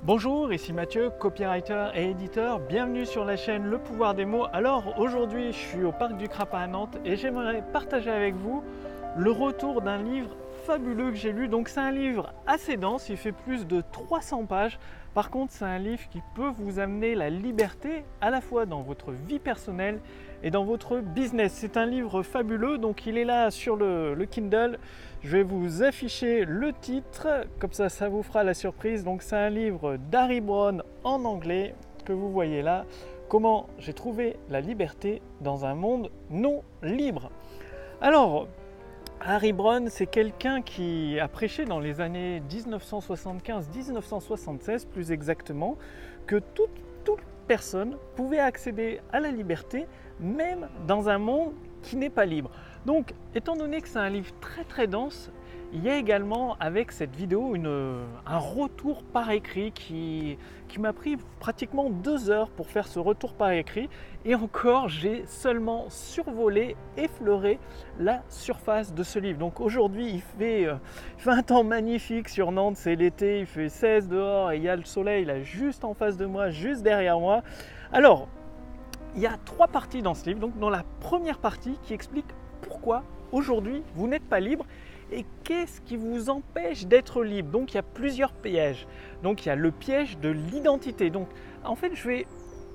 Bonjour, ici Mathieu, copywriter et éditeur. Bienvenue sur la chaîne Le Pouvoir des mots. Alors aujourd'hui, je suis au Parc du Crapin à Nantes et j'aimerais partager avec vous le retour d'un livre fabuleux que j'ai lu. Donc c'est un livre assez dense, il fait plus de 300 pages. Par contre, c'est un livre qui peut vous amener la liberté à la fois dans votre vie personnelle et dans votre business. C'est un livre fabuleux, donc il est là sur le Kindle. Je vais vous afficher le titre, comme ça vous fera la surprise. Donc c'est un livre d'Harry Browne en anglais que vous voyez là. Comment j'ai trouvé la liberté dans un monde non libre. Alors, Harry Browne, c'est quelqu'un qui a prêché dans les années 1975-1976 plus exactement, que toute personne pouvait accéder à la liberté, même dans un monde qui n'est pas libre. Donc, étant donné que c'est un livre très dense, il y a également avec cette vidéo un retour par écrit qui m'a pris pratiquement 2 heures pour faire ce retour par écrit. Et encore, j'ai seulement survolé, effleuré la surface de ce livre. Donc aujourd'hui, il fait un temps magnifique sur Nantes, c'est l'été, il fait 16 dehors et il y a le soleil là juste en face de moi, juste derrière moi. Alors, il y a 3 parties dans ce livre. Donc dans la première partie qui explique pourquoi aujourd'hui vous n'êtes pas libre et qu'est-ce qui vous empêche d'être libre. Donc il y a plusieurs pièges. Donc il y a le piège de l'identité. Donc en fait je vais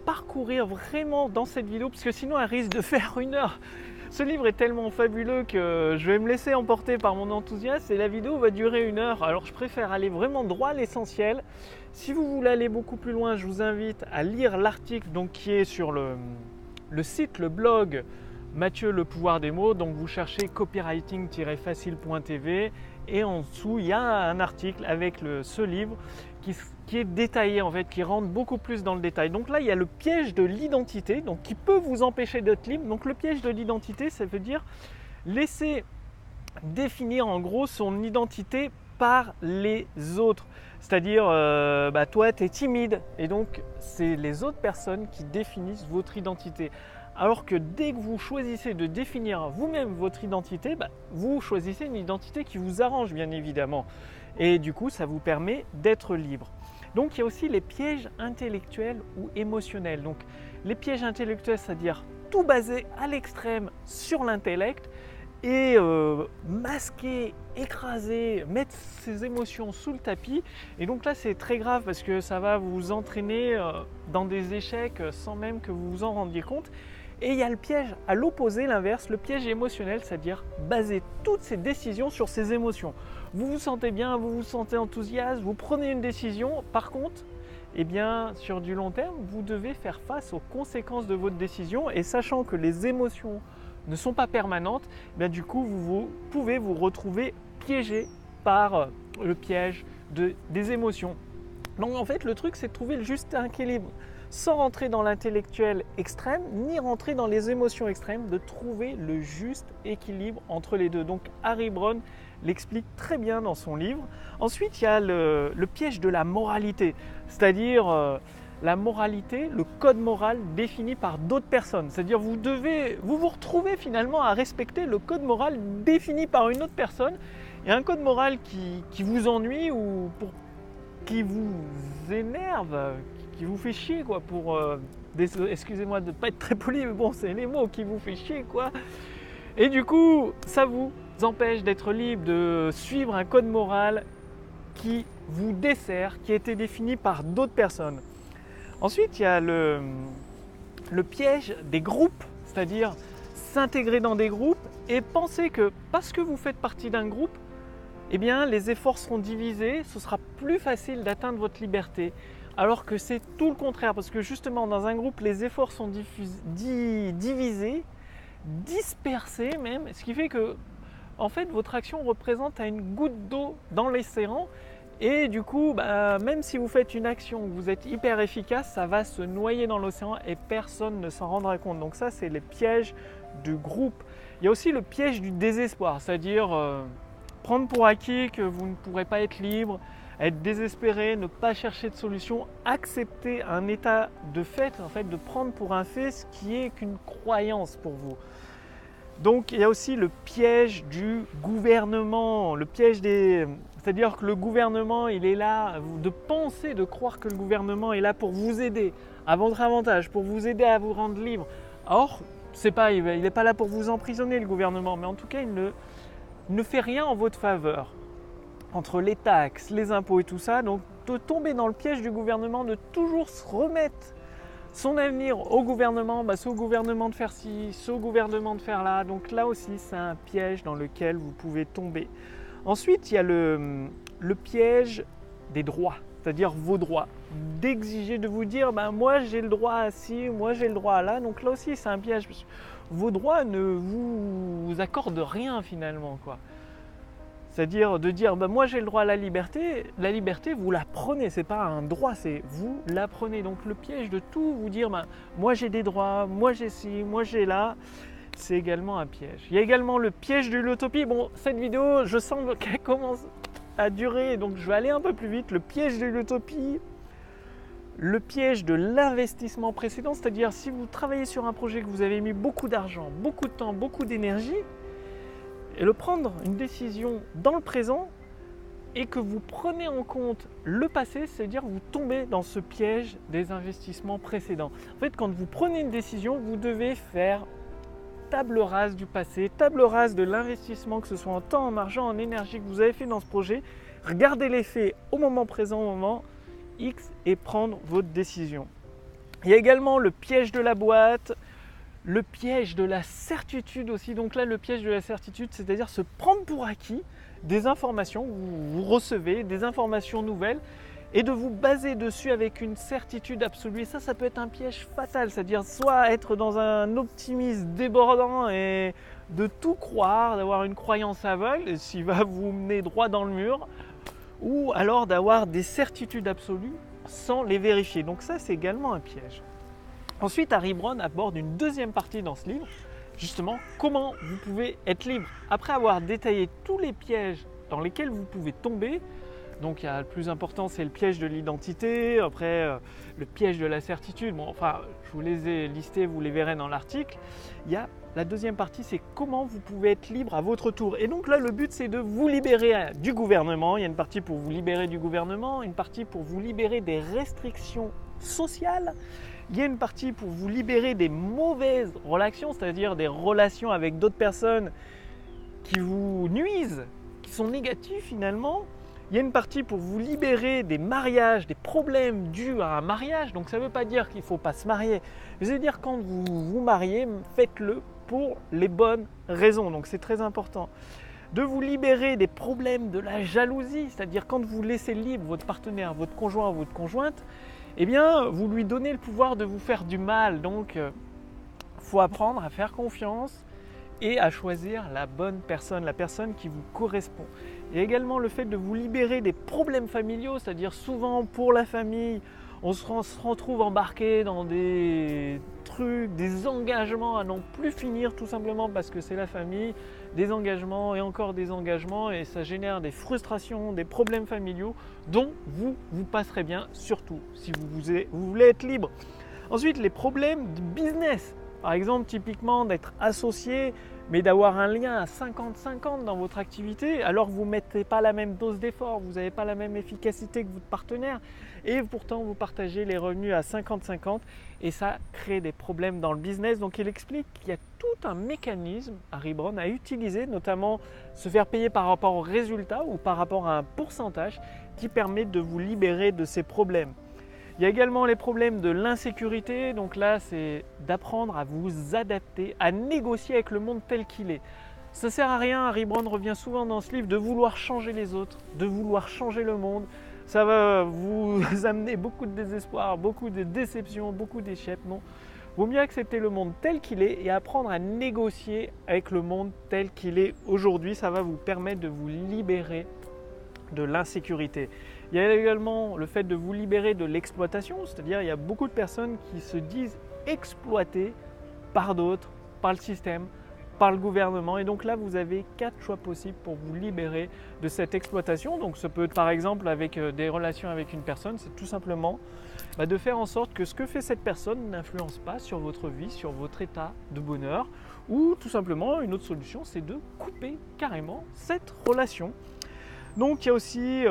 parcourir vraiment dans cette vidéo parce que sinon elle risque de faire 1 heure. Ce livre est tellement fabuleux que je vais me laisser emporter par mon enthousiasme et la vidéo va durer 1 heure. Alors je préfère aller vraiment droit à l'essentiel. Si vous voulez aller beaucoup plus loin, je vous invite à lire l'article qui est sur le site, le blog Mathieu Le Pouvoir des mots. Donc vous cherchez copywriting-facile.tv et en dessous il y a un article avec ce livre qui est détaillé en fait, qui rentre beaucoup plus dans le détail. Donc là il y a le piège de l'identité, donc qui peut vous empêcher d'être libre. Donc le piège de l'identité, ça veut dire laisser définir en gros son identité par les autres. C'est-à-dire, toi tu es timide et donc c'est les autres personnes qui définissent votre identité. Alors que dès que vous choisissez de définir vous-même votre identité, vous choisissez une identité qui vous arrange bien évidemment. Et du coup, ça vous permet d'être libre. Donc, il y a aussi les pièges intellectuels ou émotionnels. Donc, les pièges intellectuels, c'est-à-dire tout basé à l'extrême sur l'intellect et masquer, écraser, mettre ses émotions sous le tapis. Et donc là, c'est très grave parce que ça va vous entraîner dans des échecs sans même que vous vous en rendiez compte. Et il y a le piège à l'opposé, l'inverse, le piège émotionnel, c'est-à-dire baser toutes ces décisions sur ces émotions. Vous vous sentez bien, vous vous sentez enthousiaste, vous prenez une décision. Par contre, sur du long terme, vous devez faire face aux conséquences de votre décision. Et sachant que les émotions ne sont pas permanentes, du coup, vous pouvez vous retrouver piégé par le piège des émotions. Donc en fait, le truc, c'est de trouver le juste équilibre, sans rentrer dans l'intellectuel extrême, ni rentrer dans les émotions extrêmes, de trouver le juste équilibre entre les deux. Donc Harry Browne l'explique très bien dans son livre. Ensuite, il y a le piège de la moralité, c'est-à-dire la moralité, le code moral défini par d'autres personnes. C'est-à-dire vous vous retrouvez finalement à respecter le code moral défini par une autre personne. Il y a un code moral qui vous ennuie ou qui vous énerve, qui vous fait chier quoi, excusez-moi de ne pas être très poli, mais bon, c'est les mots qui vous fait chier quoi. Et du coup, ça vous empêche d'être libre, de suivre un code moral qui vous dessert, qui a été défini par d'autres personnes. Ensuite, il y a le piège des groupes, c'est-à-dire s'intégrer dans des groupes et penser que parce que vous faites partie d'un groupe, les efforts seront divisés, ce sera plus facile d'atteindre votre liberté. Alors que c'est tout le contraire, parce que justement dans un groupe, les efforts sont divisés, dispersés même, ce qui fait que en fait, votre action représente une goutte d'eau dans l'océan. Et du coup, même si vous faites une action, vous êtes hyper efficace, ça va se noyer dans l'océan et personne ne s'en rendra compte. Donc ça, c'est les pièges du groupe. Il y a aussi le piège du désespoir, c'est-à-dire prendre pour acquis que vous ne pourrez pas être libre, être désespéré, ne pas chercher de solution, accepter un état de fait, en fait, de prendre pour un fait ce qui est qu'une croyance pour vous. Donc il y a aussi le piège du gouvernement, le piège des C'est-à-dire que le gouvernement, il est là, de penser, de croire que le gouvernement est là pour vous aider à votre avantage, pour vous aider à vous rendre libre. Or, il n'est pas là pour vous emprisonner, le gouvernement, mais en tout cas, il ne fait rien en votre faveur. Entre les taxes, les impôts et tout ça, donc de tomber dans le piège du gouvernement, de toujours se remettre son avenir au gouvernement, c'est au gouvernement de faire ci, c'est au gouvernement de faire là. Donc là aussi, c'est un piège dans lequel vous pouvez tomber. Ensuite, il y a le piège des droits, c'est-à-dire vos droits. D'exiger, de vous dire, moi j'ai le droit à ci, moi j'ai le droit à là. Donc là aussi, c'est un piège. Parce que vos droits ne vous accordent rien finalement, quoi. C'est-à-dire de dire, moi j'ai le droit à la liberté vous la prenez, c'est pas un droit, c'est vous la prenez. Donc le piège de tout vous dire, moi j'ai des droits, moi j'ai ci, moi j'ai là, c'est également un piège. Il y a également le piège de l'utopie. Bon, cette vidéo, je sens qu'elle commence à durer, donc je vais aller un peu plus vite. Le piège de l'utopie, le piège de l'investissement précédent, c'est-à-dire si vous travaillez sur un projet que vous avez mis beaucoup d'argent, beaucoup de temps, beaucoup d'énergie, et le prendre une décision dans le présent et que vous prenez en compte le passé, c'est-à-dire vous tombez dans ce piège des investissements précédents. En fait, quand vous prenez une décision, vous devez faire table rase du passé, table rase de l'investissement, que ce soit en temps, en argent, en énergie que vous avez fait dans ce projet. Regardez les faits au moment présent, au moment X et prendre votre décision. Il y a également le piège de la boîte, le piège de la certitude aussi. Donc là, le piège de la certitude, c'est-à-dire se prendre pour acquis des informations, vous recevez des informations nouvelles et de vous baser dessus avec une certitude absolue. Et ça peut être un piège fatal, c'est-à-dire soit être dans un optimisme débordant et de tout croire, d'avoir une croyance aveugle, ce qui va vous mener droit dans le mur, ou alors d'avoir des certitudes absolues sans les vérifier. Donc ça, c'est également un piège. Ensuite, Harry Browne aborde une deuxième partie dans ce livre, justement, comment vous pouvez être libre. Après avoir détaillé tous les pièges dans lesquels vous pouvez tomber, donc il y a le plus important, c'est le piège de l'identité, après le piège de la certitude. Bon, enfin, je vous les ai listés, vous les verrez dans l'article. Il y a la deuxième partie, c'est comment vous pouvez être libre à votre tour. Et donc là, le but, c'est de vous libérer du gouvernement. Il y a une partie pour vous libérer du gouvernement, une partie pour vous libérer des restrictions sociales. Il y a une partie pour vous libérer des mauvaises relations, c'est-à-dire des relations avec d'autres personnes qui vous nuisent, qui sont négatives finalement. Il y a une partie pour vous libérer des mariages, des problèmes dus à un mariage. Donc ça ne veut pas dire qu'il ne faut pas se marier. Mais ça veut dire quand vous vous mariez, faites-le pour les bonnes raisons. Donc c'est très important. De vous libérer des problèmes de la jalousie, c'est-à-dire quand vous laissez libre votre partenaire, votre conjoint ou votre conjointe, eh bien, vous lui donnez le pouvoir de vous faire du mal. Donc, il faut apprendre à faire confiance et à choisir la bonne personne, la personne qui vous correspond. Il y a également le fait de vous libérer des problèmes familiaux, c'est-à-dire souvent pour la famille, on se retrouve embarqué dans des trucs, des engagements à n'en plus finir tout simplement parce que c'est la famille, des engagements et encore des engagements et ça génère des frustrations, des problèmes familiaux dont vous passerez bien, surtout si vous voulez être libre. Ensuite, les problèmes de business. Par exemple, typiquement d'être associé, mais d'avoir un lien à 50-50 dans votre activité, alors que vous ne mettez pas la même dose d'effort, vous n'avez pas la même efficacité que votre partenaire, et pourtant vous partagez les revenus à 50-50, et ça crée des problèmes dans le business. Donc il explique qu'il y a tout un mécanisme, Harry Browne, à utiliser, notamment se faire payer par rapport au résultat ou par rapport à un pourcentage qui permet de vous libérer de ces problèmes. Il y a également les problèmes de l'insécurité, donc là c'est d'apprendre à vous adapter, à négocier avec le monde tel qu'il est. Ça ne sert à rien, Harry Browne revient souvent dans ce livre, de vouloir changer les autres, de vouloir changer le monde. Ça va vous amener beaucoup de désespoir, beaucoup de déceptions, beaucoup d'échecs. Non, il vaut mieux accepter le monde tel qu'il est et apprendre à négocier avec le monde tel qu'il est aujourd'hui. Ça va vous permettre de vous libérer de l'insécurité. Il y a également le fait de vous libérer de l'exploitation, c'est-à-dire il y a beaucoup de personnes qui se disent exploitées par d'autres, par le système, par le gouvernement. Et donc là, vous avez 4 choix possibles pour vous libérer de cette exploitation. Donc ça peut être par exemple avec des relations avec une personne, c'est tout simplement de faire en sorte que ce que fait cette personne n'influence pas sur votre vie, sur votre état de bonheur. Ou tout simplement, une autre solution, c'est de couper carrément cette relation. Donc il y a aussi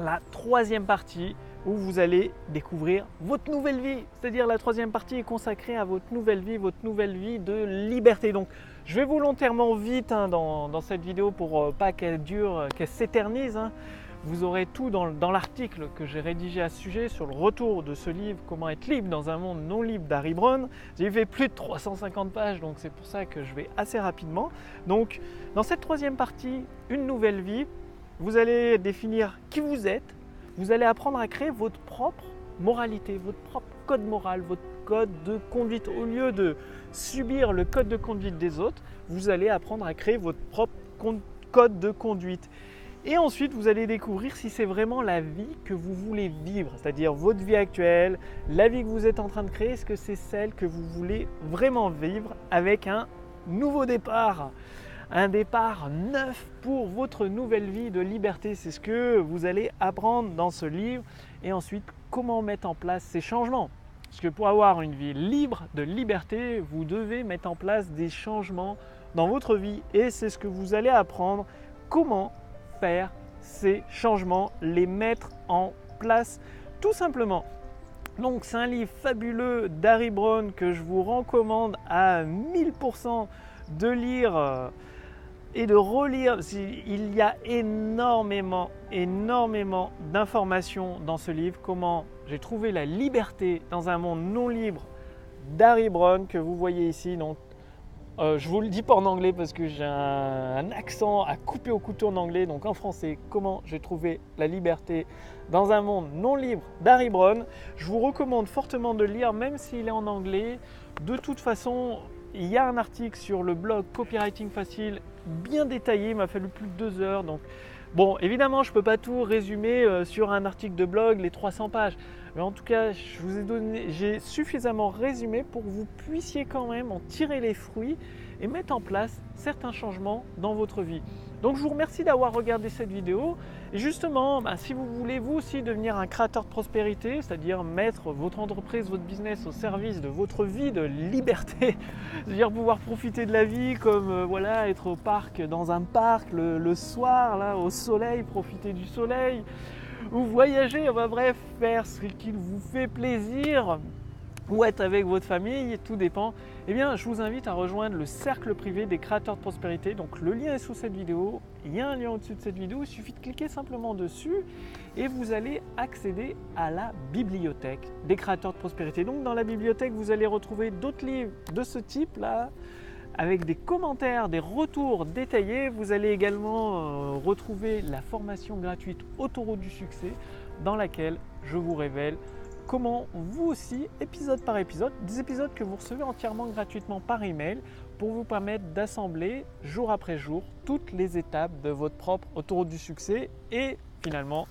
la troisième partie où vous allez découvrir votre nouvelle vie. C'est-à-dire la troisième partie est consacrée à votre nouvelle vie de liberté. Donc je vais volontairement vite dans cette vidéo pour pas qu'elle dure, qu'elle s'éternise. Vous aurez tout dans l'article que j'ai rédigé à ce sujet sur le retour de ce livre, Comment être libre dans un monde non libre d'Harry Browne. J'ai fait plus de 350 pages, donc c'est pour ça que je vais assez rapidement. Donc dans cette troisième partie, une nouvelle vie, vous allez définir qui vous êtes, vous allez apprendre à créer votre propre moralité, votre propre code moral, votre code de conduite. Au lieu de subir le code de conduite des autres, vous allez apprendre à créer votre propre code de conduite. Et ensuite, vous allez découvrir si c'est vraiment la vie que vous voulez vivre, c'est-à-dire votre vie actuelle, la vie que vous êtes en train de créer, est-ce que c'est celle que vous voulez vraiment vivre avec un nouveau départ, un départ neuf pour votre nouvelle vie de liberté. C'est ce que vous allez apprendre dans ce livre. Et ensuite, comment mettre en place ces changements. Parce que pour avoir une vie libre de liberté, vous devez mettre en place des changements dans votre vie. Et c'est ce que vous allez apprendre, comment faire ces changements, les mettre en place tout simplement. Donc c'est un livre fabuleux d'Harry Browne que je vous recommande à 1000% de lire et de relire. Il y a énormément d'informations dans ce livre. Comment j'ai trouvé la liberté dans un monde non libre d'Harry Browne que vous voyez ici. Donc je vous le dis pas en anglais parce que j'ai un accent à couper au couteau en anglais. Donc en français, comment j'ai trouvé la liberté dans un monde non libre d'Harry Browne. Je vous recommande fortement de le lire même s'il est en anglais. De toute façon, il y a un article sur le blog Copywriting Facile bien détaillé. Il m'a fallu plus de 2 heures. Donc bon, évidemment, je ne peux pas tout résumer sur un article de blog, les 300 pages. Mais en tout cas, j'ai suffisamment résumé pour que vous puissiez quand même en tirer les fruits et mettre en place certains changements dans votre vie. Donc je vous remercie d'avoir regardé cette vidéo. Et justement, si vous voulez vous aussi devenir un créateur de prospérité, c'est-à-dire mettre votre entreprise, votre business au service de votre vie de liberté, c'est-à-dire pouvoir profiter de la vie comme voilà, être au parc, dans un parc le soir, là, au soleil, profiter du soleil, ou voyager, enfin bref, faire ce qui vous fait plaisir, ou être avec votre famille, tout dépend. Eh bien, je vous invite à rejoindre le cercle privé des créateurs de prospérité. Donc le lien est sous cette vidéo, il y a un lien au-dessus de cette vidéo, il suffit de cliquer simplement dessus et vous allez accéder à la bibliothèque des créateurs de prospérité. Donc dans la bibliothèque, vous allez retrouver d'autres livres de ce type-là, avec des commentaires, des retours détaillés. Vous allez également retrouver la formation gratuite Autoroute du succès, dans laquelle je vous révèle comment vous aussi, épisode par épisode, des épisodes que vous recevez entièrement gratuitement par email pour vous permettre d'assembler jour après jour toutes les étapes de votre propre autoroute du succès et finalement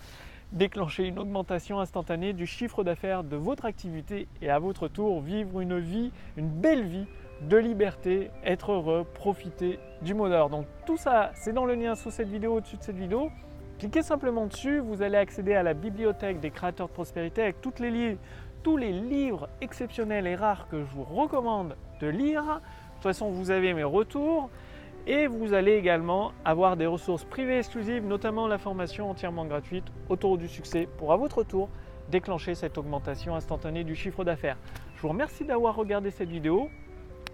déclencher une augmentation instantanée du chiffre d'affaires de votre activité et à votre tour vivre une vie, une belle vie de liberté, être heureux, profiter du bonheur. Donc tout ça, c'est dans le lien sous cette vidéo, au-dessus de cette vidéo. Cliquez simplement dessus, vous allez accéder à la bibliothèque des créateurs de prospérité avec tous les livres exceptionnels et rares que je vous recommande de lire. De toute façon, vous avez mes retours et vous allez également avoir des ressources privées exclusives, notamment la formation entièrement gratuite Autoroute du succès pour à votre tour déclencher cette augmentation instantanée du chiffre d'affaires. Je vous remercie d'avoir regardé cette vidéo.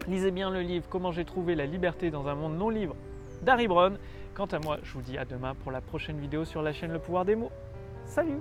Lisez bien le livre Comment j'ai trouvé la liberté dans un monde non libre d'Harry Browne. Quant à moi, je vous dis à demain pour la prochaine vidéo sur la chaîne Le Pouvoir des mots. Salut!